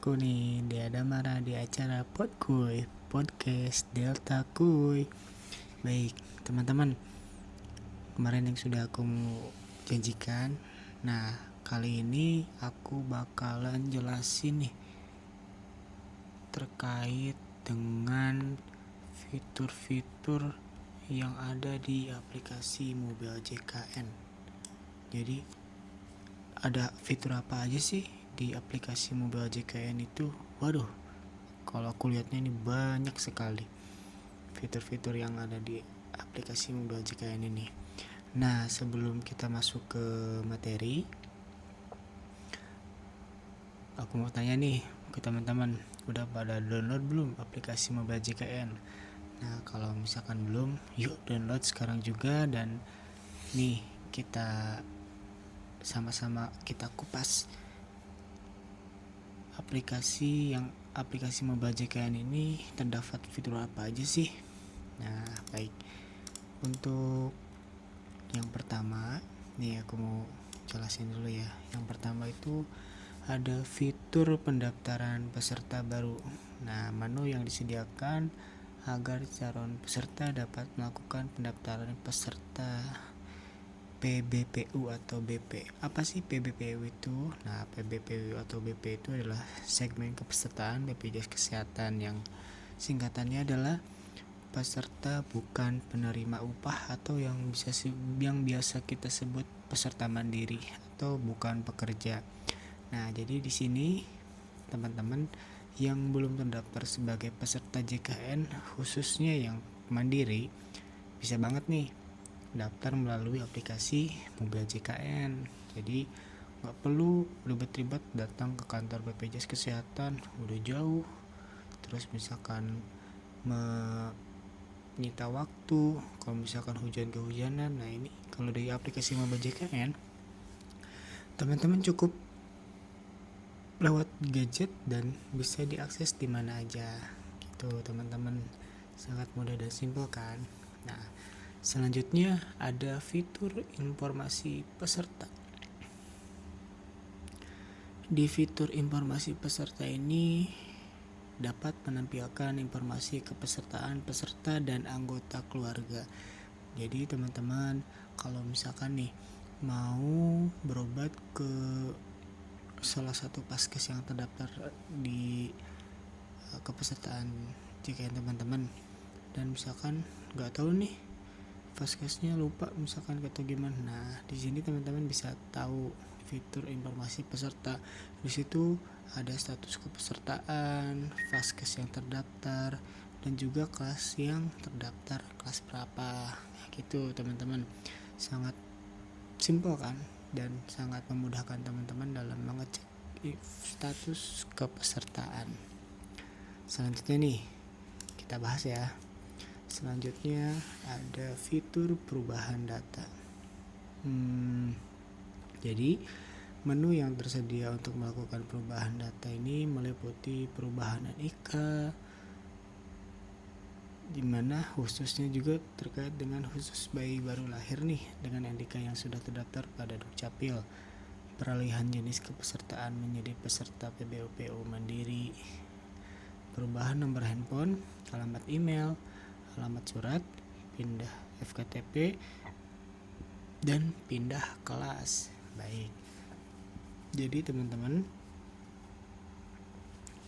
aku nih Dea Damara di acara Podkuy Podcast Delta Kuy. Baik teman-teman, kemarin yang sudah aku janjikan. Nah kali ini aku bakalan jelasin nih terkait dengan fitur-fitur yang ada di aplikasi Mobile JKN. Jadi ada fitur apa aja sih di aplikasi Mobile JKN itu? Waduh, kalau aku lihatnya ini banyak sekali fitur-fitur yang ada di aplikasi Mobile JKN ini. Nah, sebelum kita masuk ke materi, aku mau tanya nih ke teman-teman, udah pada download belum aplikasi Mobile JKN? Nah, kalau misalkan belum, yuk download sekarang juga. Dan nih kita sama-sama kita kupas aplikasi Mobile JKN ini terdapat fitur apa aja sih. Nah baik, untuk yang pertama nih aku mau jelasin dulu ya. Yang pertama itu ada fitur pendaftaran peserta baru. Nah, menu yang disediakan agar calon peserta dapat melakukan pendaftaran peserta PBPU atau BP. Apa sih PBPU itu? Nah, PBPU atau BP itu adalah segmen kepesertaan BPJS Kesehatan yang singkatannya adalah peserta bukan penerima upah, atau yang biasa kita sebut peserta mandiri atau bukan pekerja. Nah, jadi di sini teman-teman yang belum terdaftar sebagai peserta JKN, khususnya yang mandiri, bisa banget nih daftar melalui aplikasi Mobile JKN. Jadi nggak perlu ribet-ribet datang ke kantor BPJS Kesehatan, udah jauh, terus misalkan menyita waktu kalau misalkan hujan-kehujanan. Nah ini kalau dari aplikasi Mobile JKN, teman-teman cukup lewat gadget dan bisa diakses di mana aja gitu teman-teman, sangat mudah dan simpel kan. Nah, selanjutnya ada fitur informasi peserta. Di fitur informasi peserta ini dapat menampilkan informasi kepesertaan peserta dan anggota keluarga. Jadi teman-teman kalau misalkan nih mau berobat ke salah satu paskes yang terdaftar di kepesertaan JKN teman-teman, dan misalkan nggak tahu nih paskesnya, lupa misalkan atau gimana. Nah, di sini teman-teman bisa tahu fitur informasi peserta. Di situ ada status kepesertaan, paskes yang terdaftar, dan juga kelas yang terdaftar, kelas berapa. Nah, gitu teman-teman. Sangat simpel kan, dan sangat memudahkan teman-teman dalam mengecek status kepesertaan. Selanjutnya nih kita bahas ya. Selanjutnya ada fitur perubahan data. Jadi menu yang tersedia untuk melakukan perubahan data ini meliputi perubahan NIK, dimana khususnya juga terkait dengan khusus bayi baru lahir nih dengan NIK yang sudah terdaftar pada Dukcapil, peralihan jenis kepesertaan menjadi peserta PBPU mandiri, perubahan nomor handphone, alamat email, alamat surat, pindah FKTP, dan pindah kelas. Baik, jadi teman-teman,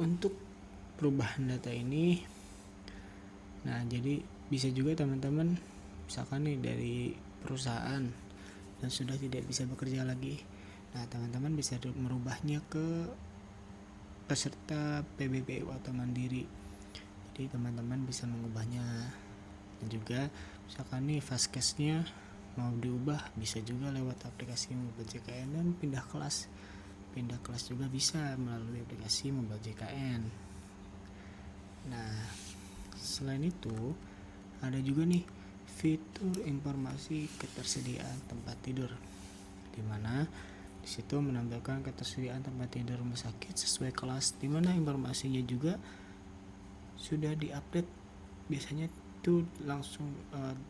untuk perubahan data ini, nah jadi bisa juga teman-teman misalkan nih dari perusahaan dan sudah tidak bisa bekerja lagi, nah teman-teman bisa merubahnya ke peserta PBPU atau mandiri. Jadi teman-teman bisa mengubahnya. Dan juga misalkan nih vaskesnya mau diubah, bisa juga lewat aplikasi Mobile JKN. Dan pindah kelas juga bisa melalui aplikasi Mobile JKN. Nah, selain itu ada juga nih fitur informasi ketersediaan tempat tidur, dimana di situ menampilkan ketersediaan tempat tidur rumah sakit sesuai kelas, dimana informasinya juga sudah diupdate, biasanya itu langsung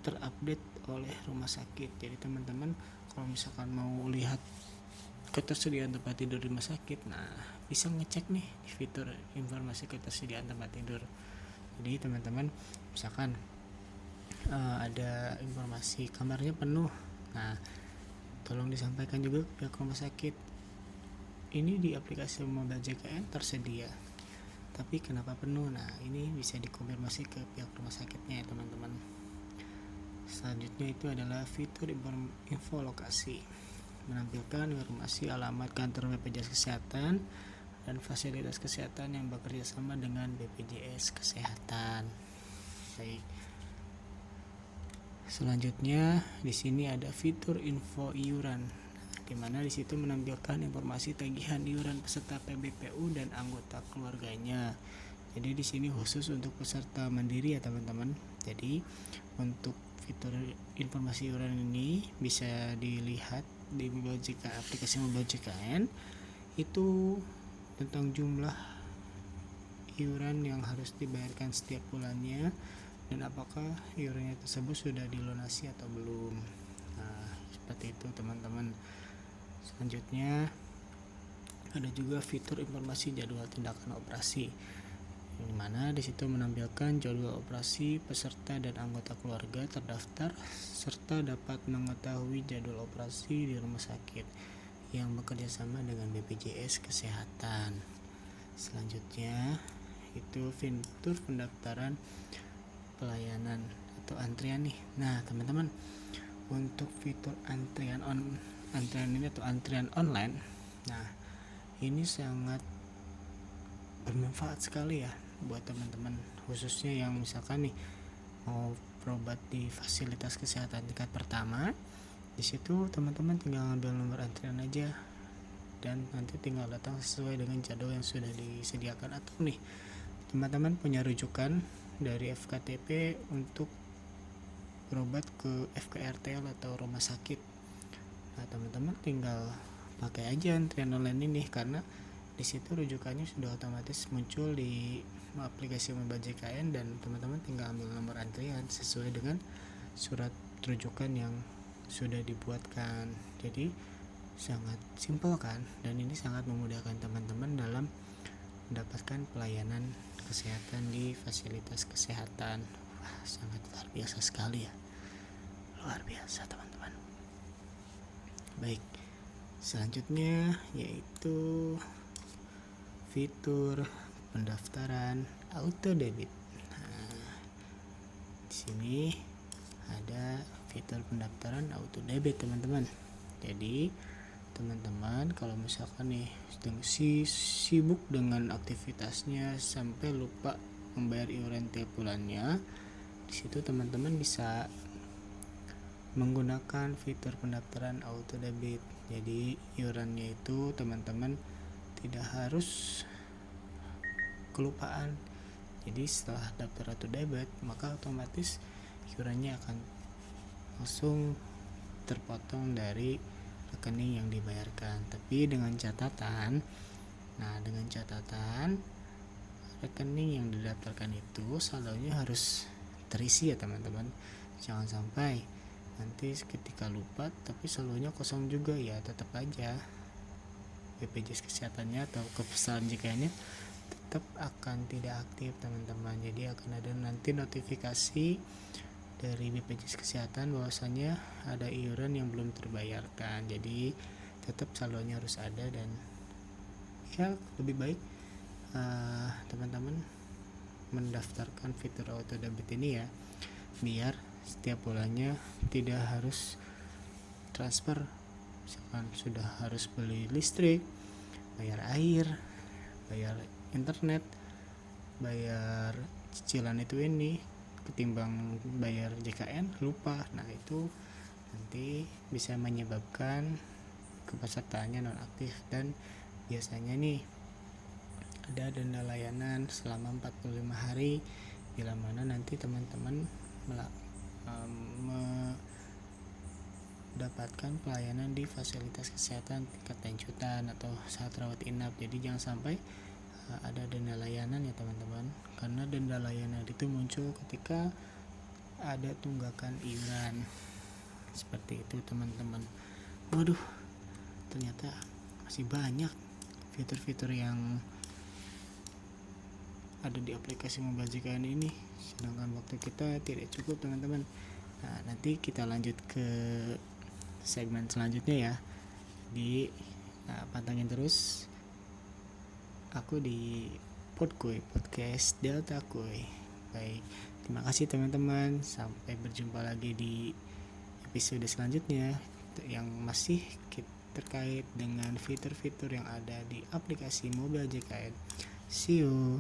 terupdate oleh rumah sakit. Jadi teman-teman kalau misalkan mau lihat ketersediaan tempat tidur di rumah sakit. Nah, bisa ngecek nih di fitur informasi ketersediaan tempat tidur. Jadi teman-teman misalkan ada informasi kamarnya penuh, nah tolong disampaikan juga ke pihak rumah sakit, ini di aplikasi Mobile JKN tersedia, tapi kenapa penuh. Nah, ini bisa dikonfirmasi ke pihak rumah sakitnya ya teman-teman. Selanjutnya itu adalah fitur info lokasi, menampilkan informasi alamat kantor BPJS Kesehatan dan fasilitas kesehatan yang bekerja sama dengan BPJS Kesehatan. Baik. Selanjutnya di sini ada fitur info iuran, di mana di situ menampilkan informasi tagihan iuran peserta PBPU dan anggota keluarganya. Jadi di sini khusus untuk peserta mandiri ya teman-teman. Jadi untuk fitur informasi iuran ini bisa dilihat di aplikasi Mobile JKN, itu tentang jumlah iuran yang harus dibayarkan setiap bulannya dan apakah iurannya tersebut sudah dilunasi atau belum. Nah, seperti itu teman-teman. Selanjutnya ada juga fitur informasi jadwal tindakan operasi, di mana di situ menampilkan jadwal operasi peserta dan anggota keluarga terdaftar serta dapat mengetahui jadwal operasi di rumah sakit yang bekerja sama dengan BPJS Kesehatan. Selanjutnya itu fitur pendaftaran pelayanan atau antrian nih. Nah, teman-teman, untuk fitur antrian ini atau antrian online, nah ini sangat bermanfaat sekali ya buat teman-teman, khususnya yang misalkan nih mau berobat di fasilitas kesehatan tingkat pertama. Di situ teman-teman tinggal ngambil nomor antrian aja dan nanti tinggal datang sesuai dengan jadwal yang sudah disediakan, atau nih teman-teman punya rujukan dari FKTP untuk berobat ke FKRTL atau rumah sakit. Nah, teman-teman tinggal pakai aja antrian online ini, karena di situ rujukannya sudah otomatis muncul di aplikasi Mobile JKN dan teman-teman tinggal ambil nomor antrian sesuai dengan surat rujukan yang sudah dibuatkan. Jadi sangat simpel kan, dan ini sangat memudahkan teman-teman dalam mendapatkan pelayanan kesehatan di fasilitas kesehatan. Wah, sangat luar biasa sekali ya, luar biasa teman-teman. Baik, selanjutnya yaitu fitur pendaftaran auto debit. Nah, di sini ada fitur pendaftaran auto debit teman-teman. Jadi teman-teman kalau misalkan nih sibuk dengan aktivitasnya sampai lupa membayar iuran tiap bulannya, di situ teman-teman bisa menggunakan fitur pendaftaran auto debit. Jadi iurannya itu teman-teman tidak harus kelupaan. Jadi setelah daftar auto debit, maka otomatis iurannya akan langsung terpotong dari rekening yang dibayarkan. Tapi dengan catatan, rekening yang didaftarkan itu saldonya harus terisi ya teman-teman. Jangan sampai nanti ketika lupa tapi saldonya kosong juga, ya tetap aja BPJS Kesehatannya atau kepesertaan JKN-nya tetap akan tidak aktif teman-teman. Jadi akan ada nanti notifikasi dari BPJS Kesehatan bahwasanya ada iuran yang belum terbayarkan. Jadi tetap saldonya harus ada, dan ya lebih baik teman-teman mendaftarkan fitur auto debit ini ya, biar setiap bulannya tidak harus transfer. Misalkan sudah harus beli listrik, bayar air, bayar internet, bayar cicilan itu ini, ketimbang bayar JKN lupa. Nah, itu nanti bisa menyebabkan kepesertaannya nonaktif, dan biasanya nih ada denda layanan selama 45 hari bila mana nanti teman-teman mendapatkan pelayanan di fasilitas kesehatan tingkat lanjutan atau saat rawat inap. Jadi jangan sampai ada denda layanan ya teman-teman, karena denda layanan itu muncul ketika ada tunggakan iuran seperti itu teman-teman. Waduh, ternyata masih banyak fitur-fitur yang ada di aplikasi Mobile JKN ini, sedangkan waktu kita tidak cukup teman-teman. Nah, nanti kita lanjut ke segmen selanjutnya ya. Pantengin terus aku di podcast Delta Kuy. Baik, terima kasih teman-teman. Sampai berjumpa lagi di episode selanjutnya yang masih terkait dengan fitur-fitur yang ada di aplikasi Mobile JKN. See you.